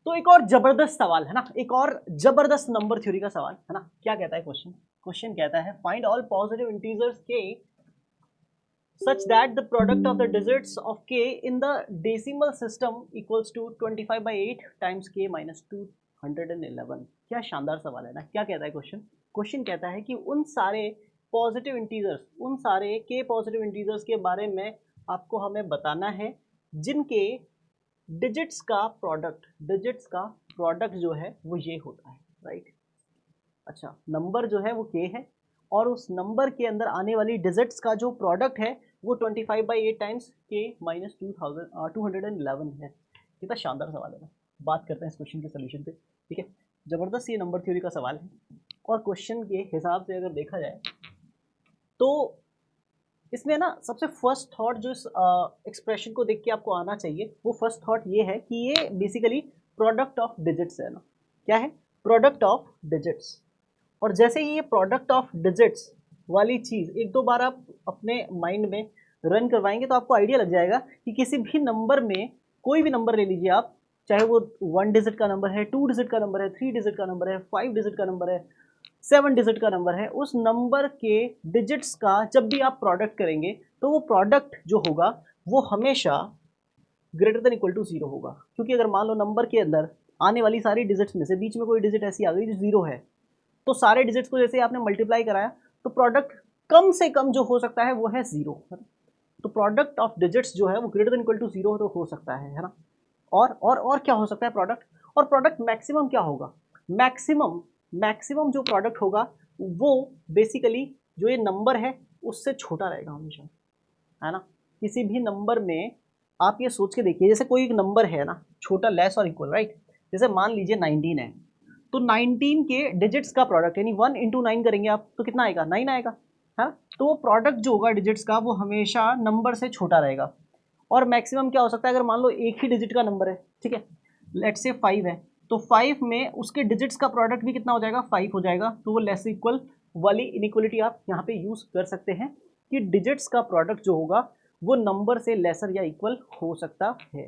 तो एक और जबरदस्त सवाल है ना, एक और जबरदस्त नंबर थ्योरी का सवाल है ना। क्या कहता है क्वेश्चन? क्वेश्चन कहता है फाइंड ऑल पॉजिटिव इंटीजर्स के such that the product of the digits of k in the decimal system equals to 25/8 times k minus 211। क्या शानदार सवाल है ना। क्या कहता है क्वेश्चन? क्वेश्चन कहता है कि उन सारे पॉजिटिव इंटीजर्स, उन सारे k पॉजिटिव इंटीजर्स के बारे में आपको हमें बताना है जिनके डिजिट्स का प्रोडक्ट जो है वो ये होता है, राइट। अच्छा, नंबर जो है वो k है और उस नंबर के अंदर आने वाली डिजिट्स का जो प्रोडक्ट है वो 25/8 टाइम्स k माइनस 211 है। कितना शानदार सवाल है ना। बात करते हैं इस क्वेश्चन के सोल्यूशन पे, ठीक है। जबरदस्त ये नंबर थ्योरी का सवाल है और क्वेश्चन के हिसाब से अगर देखा जाए तो इसमें ना सबसे फर्स्ट थॉट जो इस एक्सप्रेशन को देख के आपको आना चाहिए वो फर्स्ट थॉट ये है कि ये बेसिकली प्रोडक्ट ऑफ डिजिट्स है ना। क्या है? Product of digits. और जैसे ही ये प्रोडक्ट ऑफ डिजिट्स वाली चीज़ एक दो बार आप अपने माइंड में रन करवाएंगे तो आपको आइडिया लग जाएगा कि किसी भी नंबर में, कोई भी नंबर ले लीजिए आप, चाहे वो 1 डिजिट का नंबर है, 2 डिजिट का नंबर है, 3 डिजिट का नंबर है, 5 डिजिट का नंबर है, 7 डिजिट का नंबर है, उस नंबर के डिजिट्स का जब भी आप प्रोडक्ट करेंगे तो वो प्रोडक्ट जो होगा वो हमेशा ग्रेटर देन इक्वल टू 0 होगा। क्योंकि अगर मान लो नंबर के अंदर आने वाली सारी डिजिट्स में से बीच में कोई डिजिट ऐसी आ गई जो 0 है, तो सारे डिजिट्स को जैसे आपने मल्टीप्लाई कराया तो प्रोडक्ट कम से कम जो हो सकता है वो है 0। तो प्रोडक्ट ऑफ डिजिट्स जो है वो ग्रेटर देन इक्वल टू 0 तो हो सकता है ना। और क्या हो सकता है प्रोडक्ट? और प्रोडक्ट मैक्सिमम क्या होगा? मैक्सिमम जो प्रोडक्ट होगा वो बेसिकली जो ये नंबर है उससे छोटा रहेगा हमेशा, है ना। किसी भी नंबर में आप ये सोच के देखिए, जैसे कोई एक नंबर है ना, छोटा, लेस और इक्वल, राइट। जैसे मान लीजिए 19 है, तो 19 के डिजिट्स का प्रोडक्ट यानी 1 इंटू 9 करेंगे आप तो कितना आएगा? 9 आएगा, है। तो वो प्रोडक्ट जो होगा डिजिट्स का वो हमेशा नंबर से छोटा रहेगा। और मैक्सिमम क्या हो सकता है? अगर मान लो एक ही डिजिट का नंबर है, ठीक है, लेट्स से 5 है, तो 5 में उसके डिजिट्स का प्रोडक्ट भी कितना हो जाएगा? 5 हो जाएगा। तो वो लेस इक्वल वाली इनइक्वलिटी आप यहाँ पे यूज़ कर सकते हैं कि डिजिट्स का प्रोडक्ट जो होगा वो नंबर से लेसर या इक्वल हो सकता है।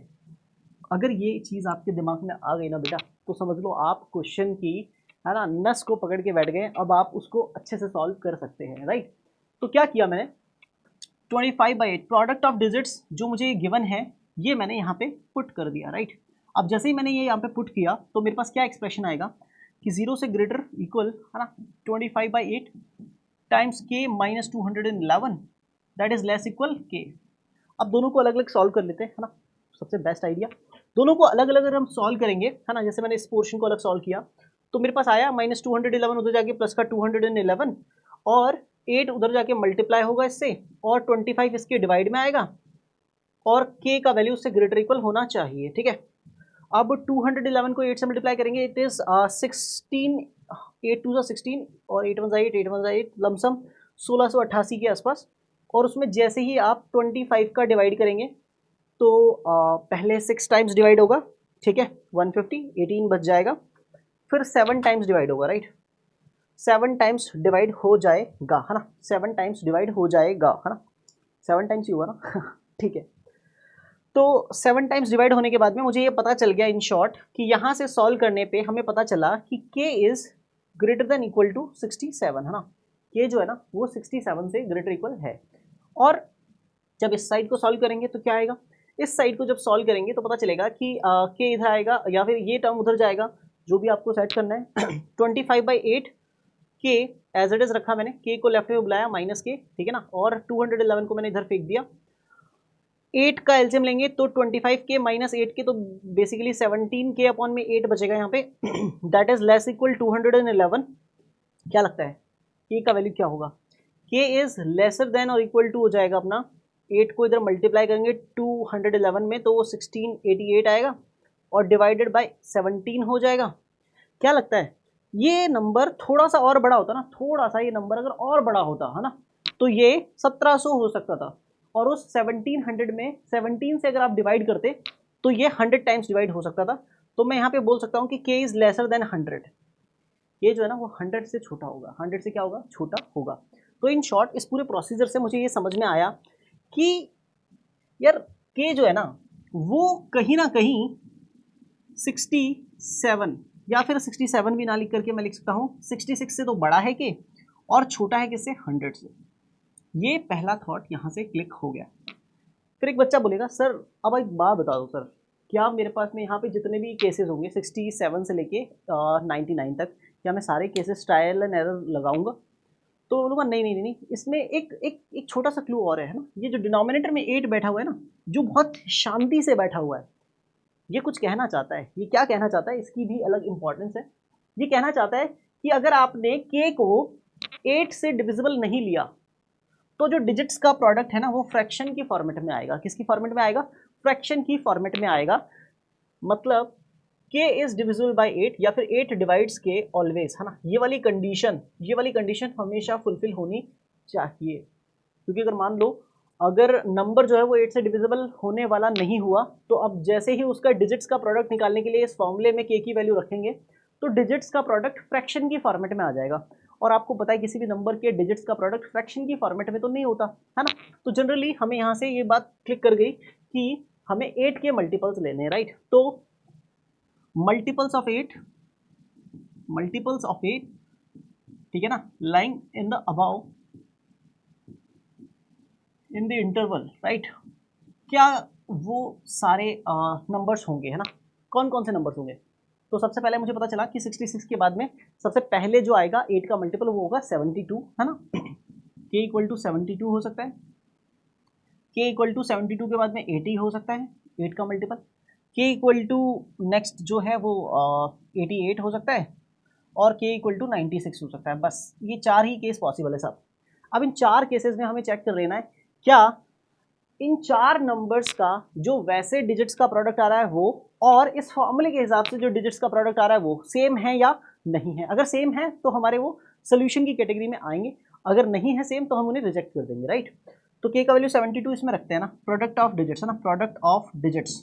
अगर ये चीज़ आपके दिमाग में आ गई ना बेटा, तो समझ लो आप क्वेश्चन की, है ना, नस को पकड़ के बैठ गए। अब आप उसको अच्छे से सॉल्व कर सकते हैं, राइट। तो क्या किया मैंने? 25/8 प्रोडक्ट ऑफ डिजिट्स जो मुझे गिवन है ये मैंने यहाँ पे पुट कर दिया, राइट। अब जैसे ही मैंने ये यहाँ पे पुट किया तो मेरे पास क्या एक्सप्रेशन आएगा कि 0 से ग्रेटर इक्वल, है ना, 25/8 times k minus 211 that is less equal k। अब दोनों को अलग अलग सॉल्व कर लेते हैं, है ना, सबसे बेस्ट आइडिया। दोनों को अलग अलग अगर हम सॉल्व करेंगे, है ना, जैसे मैंने इस पोर्शन को अलग सॉल्व किया तो मेरे पास आया माइनस 211 उधर जाके प्लस का 211 और 8 उधर जाके मल्टीप्लाई होगा इससे और 25 इसके डिवाइड में आएगा और k का वैल्यू उससे ग्रेटर इक्वल होना चाहिए, ठीक है। अब 211 को 8 से मल्टीप्लाई करेंगे, इट इज 16, 8 2 16 और 8 1 8, 8 1 8, लमसम 1688 के आसपास। और उसमें जैसे ही आप 25 का डिवाइड करेंगे तो पहले 6 टाइम्स डिवाइड होगा, ठीक है, 150, 18 बच जाएगा, फिर 7 टाइम्स डिवाइड होगा, राइट। 7 टाइम्स डिवाइड हो जाएगा, है ना, 7 टाइम्स डिवाइड हो जाएगा, है ना, 7 टाइम्स ही हुआ ना ठीक है। तो 7 टाइम्स डिवाइड होने के बाद में मुझे ये पता चल गया इन शॉर्ट कि यहाँ से सॉल्व करने पे हमें पता चला कि k is greater than equal to 67, है ना। k जो है ना वो 67 से ग्रेटर इक्वल है। और जब इस साइड को सॉल्व करेंगे तो क्या आएगा? इस साइड को जब सॉल्व करेंगे तो पता चलेगा कि k इधर आएगा या फिर ये टर्म उधर जाएगा, जो भी आपको सेट करना है 25/8 k एज इट इज रखा मैंने, k को लेफ्ट में बुलाया माइनस k, ठीक है ना, और 211 को मैंने इधर फेंक दिया। 8 का एलसीएम लेंगे तो 25 के माइनस 8 के तो बेसिकली 17 के अपॉन में 8 बचेगा यहाँ पे दैट इज लेस इक्वल 211। क्या लगता है k का वैल्यू क्या होगा? k इज लेसर देन और इक्वल टू हो जाएगा अपना 8 को इधर मल्टीप्लाई करेंगे 211 में तो वो 1688 आएगा और डिवाइडेड बाय 17 हो जाएगा। क्या लगता है ये नंबर थोड़ा सा और बड़ा होता ना, थोड़ा सा ये नंबर अगर और बड़ा होता, है ना, तो ये 1700 हो सकता था। और उस 1700 में 17 से अगर आप डिवाइड करते तो ये 100 टाइम्स डिवाइड हो सकता था। तो मैं यहाँ पे बोल सकता हूँ कि k इज लेसर देन 100, ये जो है ना वो 100 से छोटा होगा। 100 से क्या होगा? छोटा होगा। तो इन शॉर्ट इस पूरे प्रोसीजर से मुझे ये समझ में आया कि यार k जो है ना वो कहीं ना कहीं 60 7 या फिर 67 भी ना लिख करके मैं लिख सकता हूँ 66 से तो बड़ा है के और छोटा है किससे 100 से। ये पहला थॉट यहाँ से क्लिक हो गया। फिर एक बच्चा बोलेगा सर अब एक बात बता दो सर, क्या मेरे पास में यहाँ पे जितने भी केसेस होंगे 67 से लेके 99 तक, क्या मैं सारे केसेस ट्रायल एंड एरर लगाऊंगा? तो बोलूँगा नहीं नहीं नहीं, इसमें एक एक एक छोटा सा क्लू और है ना, ये जो डिनोमिनेटर में 8 बैठा हुआ है ना, जो बहुत शांति से बैठा हुआ है, ये कुछ कहना चाहता है। ये क्या कहना चाहता है, इसकी भी अलग इंपॉर्टेंस है। ये कहना चाहता है कि अगर आपने के को 8 से डिविजिबल नहीं लिया तो जो डिजिट्स का प्रोडक्ट है ना वो फ्रैक्शन की फॉर्मेट में आएगा। किसकी फॉर्मेट में आएगा? फ्रैक्शन की फॉर्मेट में आएगा। मतलब k इज डिविजिबल बाय 8 या फिर 8 डिवाइड्स k ऑलवेज, है ना। ये वाली कंडीशन हमेशा फुलफिल होनी चाहिए। क्योंकि अगर मान लो अगर नंबर जो है वो 8 से डिविजिबल होने वाला नहीं हुआ, तो अब जैसे ही उसका डिजिट्स का प्रोडक्ट निकालने के लिए इस फॉर्मूले में k की वैल्यू रखेंगे तो डिजिट्स का प्रोडक्ट फ्रैक्शन की फॉर्मेट में आ जाएगा। और आपको पता है किसी भी नंबर के डिजिट्स का प्रोडक्ट फ्रैक्शन की फॉर्मेट में तो नहीं होता, है ना। तो जनरली हमें यहाँ से ये बात क्लिक कर गई कि हमें 8 के मल्टीपल्स लेने हैं, राइट। तो मल्टीपल्स ऑफ 8, ठीक है ना, lying in the above in the interval, right. क्या वो सारे नंबर्स होंगे, है ना। कौन कौन से नंबर्स होंगे? तो सबसे पहले मुझे पता चला कि 66 के बाद में सबसे पहले जो आएगा 8 का मल्टीपल वो होगा 72, है ना। k इक्वल टू 72 हो सकता है। k इक्वल टू 72 के बाद में 80 हो सकता है, 8 का multiple. k equal to next जो है वो 88 हो सकता है और k इक्वल टू 96 हो सकता है। बस ये 4 ही केस पॉसिबल है साहब। अब इन 4 केसेस में हमें चेक कर लेना है क्या इन 4 नंबर्स का जो वैसे डिजिट्स का प्रोडक्ट आ रहा है वो और इस फॉर्मूले के हिसाब से जो डिजिट्स का प्रोडक्ट आ रहा है वो सेम है या नहीं है। अगर सेम है तो हमारे वो सोल्यूशन की कैटेगरी में आएंगे, अगर नहीं है सेम तो हम उन्हें रिजेक्ट कर देंगे, राइट। तो k का वैल्यू 72 इसमें रखते हैं ना, प्रोडक्ट ऑफ डिजिट्स, है ना, प्रोडक्ट ऑफ डिजिट्स,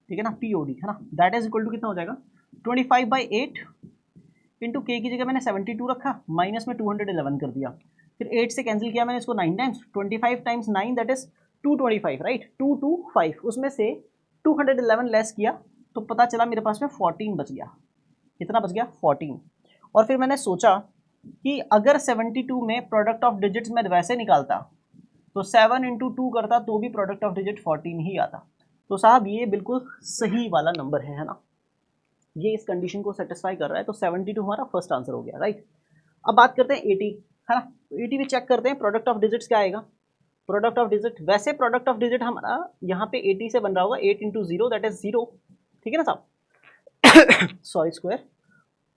ठीक है ना, POD, है ना। दैट इज इक्वल टू कितना हो जाएगा 25/8 इंटू k की जगह मैंने 72 रखा, माइनस में 211 कर दिया, फिर 8 से कैंसिल किया मैंने इसको 9 times, 25 times 9 that is 225, right, 225, उसमें से 211 लेस किया तो पता चला मेरे पास में 14 बच गया। कितना बच गया? 14। और फिर मैंने सोचा कि अगर 72 में प्रोडक्ट ऑफ डिजिट्स में वैसे निकालता तो 7 इंटू 2 करता तो भी प्रोडक्ट ऑफ डिजिट 14 ही आता। तो साहब ये बिल्कुल सही वाला नंबर है ना, ये इस कंडीशन को सेटिस्फाई कर रहा है। तो 72 हमारा फर्स्ट आंसर हो गया, राइट। अब बात करते हैं 80, है ना। तो 80 भी चेक करते हैं, प्रोडक्ट ऑफ डिजिट्स क्या आएगा। प्रोडक्ट ऑफ डिजिट, वैसे प्रोडक्ट ऑफ डिजिट हमारा यहाँ पे 80 से बन रहा होगा, 8 इंटू 0 दैट इज 0, ठीक है ना साहब। Sorry square.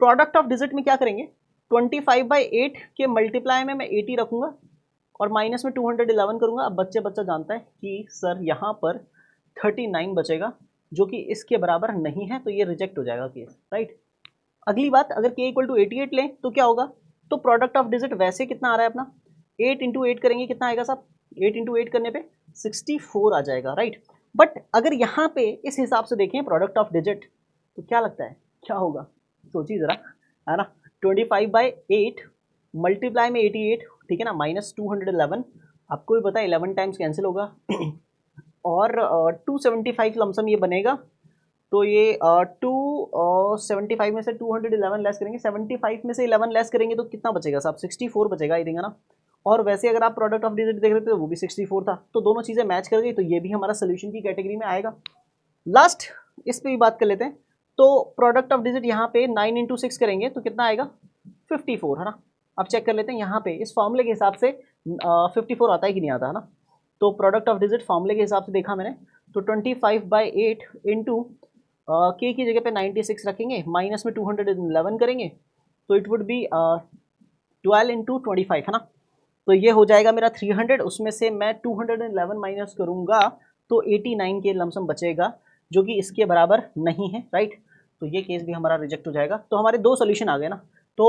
Product of digit में क्या करेंगे, 25/8 के मल्टीप्लाई में मैं 80 रखूंगा और माइनस में 211 करूंगा। अब बच्चा जानता है कि सर यहाँ पर 39 बचेगा जो कि इसके बराबर नहीं है, तो ये रिजेक्ट हो जाएगा केस, राइट। अगली बात, अगर k इक्वल टू 88 लें तो क्या होगा, तो प्रोडक्ट ऑफ डिजिट वैसे कितना आ रहा है अपना, 8 इंटू 8 करेंगे कितना आएगा साहब, 8 इंटू 8 करने पे 64 आ जाएगा, राइट। बट अगर यहाँ पे इस हिसाब से देखें प्रोडक्ट ऑफ डिजिट तो क्या लगता है क्या होगा, सोचिए ज़रा, है ना। 25/8 मल्टीप्लाई में 88, ठीक है ना, माइनस 211, आपको भी पता है 11 टाइम्स कैंसिल होगा और 275 लमसम ये बनेगा। तो ये 275 में से 211 लेस करेंगे, 75 में से 11 लेस करेंगे तो कितना बचेगा साहब, 64 बचेगा, आई थिंक, है ना। और वैसे अगर आप प्रोडक्ट ऑफ डिजिट देख रहे थे तो वो भी 64 था, तो दोनों चीज़ें मैच कर गई, तो ये भी हमारा सोल्यूशन की कैटेगरी में आएगा। लास्ट इस पर भी बात कर लेते हैं। तो प्रोडक्ट ऑफ डिजिट यहाँ पे 9 इंटू 6 करेंगे तो कितना आएगा 54, है ना। अब चेक कर लेते हैं यहाँ पे इस फॉर्मूले के हिसाब से 54 आता है कि नहीं आता, है ना। तो प्रोडक्ट ऑफ डिजिट फॉर्मूले के हिसाब से देखा मैंने, तो 25/8 इंटू k की जगह पे 96 रखेंगे, माइनस में 211 करेंगे तो इट वुड बी 12 इंटू 25, है ना। तो ये हो जाएगा मेरा 300, उसमें से मैं 211 माइनस करूँगा तो 89 के लमसम बचेगा जो कि इसके बराबर नहीं है, राइट। तो ये केस भी हमारा रिजेक्ट हो जाएगा। तो हमारे दो सोल्यूशन आ गए ना। तो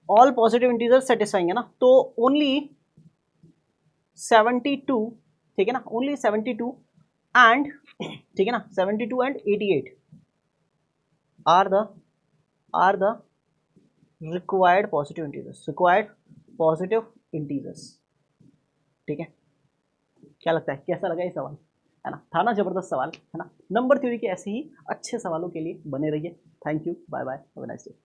ऑल पॉजिटिव इंटीजर्स सेटिस्फाइंग है ना, तो ओनली 72, ठीक है ना, ओनली 72 एंड, ठीक है ना, 72 and 88 are the required positive integers, ठीक है। क्या लगता है कैसा लगा ये सवाल? है ना। था ना जबरदस्त सवाल, है ना। नंबर थ्योरी के ऐसे ही अच्छे सवालों के लिए बने रहिए। Thank you, bye bye, have a nice day.